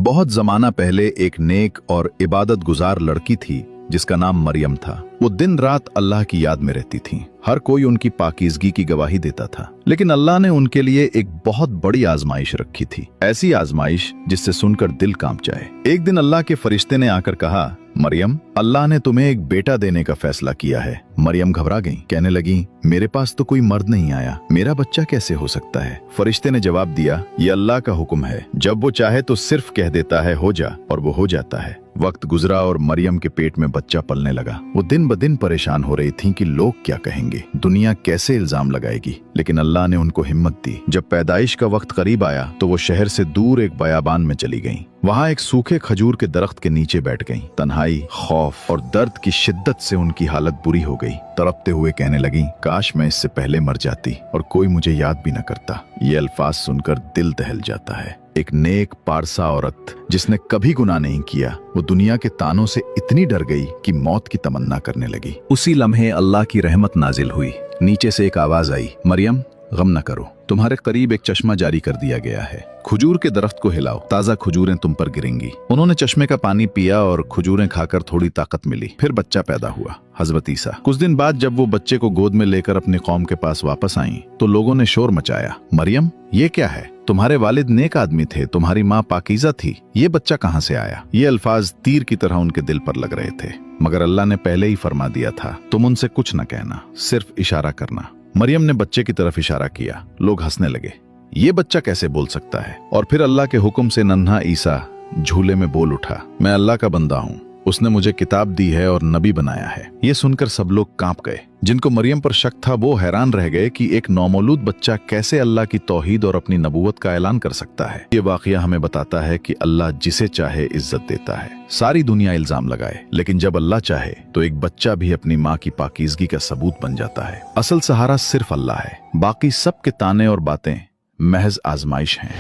बहुत जमाना पहले एक नेक और इबादत गुजार लड़की थी जिसका नाम मरियम था। वो दिन रात अल्लाह की याद में रहती थी। हर कोई उनकी पाकीज़गी की गवाही देता था। लेकिन अल्लाह ने उनके लिए एक बहुत बड़ी आजमाइश रखी थी, ऐसी आजमाइश जिससे सुनकर दिल कांप जाए। एक दिन अल्लाह के फरिश्ते ने आकर कहा, मरियम, अल्लाह ने तुम्हें एक बेटा देने का फैसला किया है। मरियम घबरा गई, कहने लगी, मेरे पास तो कोई मर्द नहीं आया, मेरा बच्चा कैसे हो सकता है? फरिश्ते ने जवाब दिया, ये अल्लाह का हुक्म है, जब वो चाहे तो सिर्फ कह देता है हो जा, और वो हो जाता है। वक्त गुजरा और मरियम के पेट में बच्चा पलने लगा। वो दिन ब दिन परेशान हो रही थी कि लोग क्या कहेंगे, दुनिया कैसे इल्जाम लगाएगी। लेकिन अल्लाह ने उनको हिम्मत दी। जब पैदाइश का वक्त करीब आया तो वो शहर से दूर एक बयाबान में चली गईं। वहाँ एक सूखे खजूर के दरख्त के नीचे बैठ गईं। तन्हाई, खौफ और दर्द की शिद्दत से उनकी हालत बुरी हो गई। तड़पते हुए कहने लगी, काश मैं इससे पहले मर जाती और कोई मुझे याद भी न करता। ये अल्फाज सुनकर दिल दहल जाता है। एक नेक पारसा औरत जिसने कभी गुनाह नहीं किया, वो दुनिया के तानों से इतनी डर गई कि मौत की तमन्ना करने लगी। उसी लम्हे अल्लाह की रहमत नाजिल हुई। नीचे से एक आवाज आई, मरियम, गम न करो, तुम्हारे करीब एक चश्मा जारी कर दिया गया है। खजूर के दरख्त को हिलाओ, ताजा खजूरें तुम पर गिरेंगी। उन्होंने चश्मे का पानी पिया और खजूरें खाकर थोड़ी ताकत मिली। फिर बच्चा पैदा हुआ, हजरत ईसा। कुछ दिन बाद जब वो बच्चे को गोद में लेकर अपनी कौम के पास वापस आईं, तो लोगों ने शोर मचाया, मरियम, ये क्या है? तुम्हारे वालिद नेक आदमी थे, तुम्हारी माँ पाकीज़ा थी, ये बच्चा कहाँ से आया? ये अल्फाज तीर की तरह उनके दिल पर लग रहे थे। मगर अल्लाह ने पहले ही फरमा दिया था, तुम उनसे कुछ न कहना, सिर्फ इशारा करना। मरियम ने बच्चे की तरफ इशारा किया। लोग हंसने लगे, ये बच्चा कैसे बोल सकता है? और फिर अल्लाह के हुक्म से नन्हा ईसा झूले में बोल उठा, मैं अल्लाह का बंदा हूँ, उसने मुझे किताब दी है और नबी बनाया है। ये सुनकर सब लोग कांप गए। जिनको मरियम पर शक था वो हैरान रह गए कि एक नौमौलूद बच्चा कैसे अल्लाह की तौहीद और अपनी नबूवत का ऐलान कर सकता है। ये वाकया हमें बताता है कि अल्लाह जिसे चाहे इज्जत देता है। सारी दुनिया इल्जाम लगाए, लेकिन जब अल्लाह चाहे तो एक बच्चा भी अपनी माँ की पाकीज़गी का सबूत बन जाता है। असल सहारा सिर्फ अल्लाह है, बाकी सब के ताने और बातें महज आजमाइश हैं।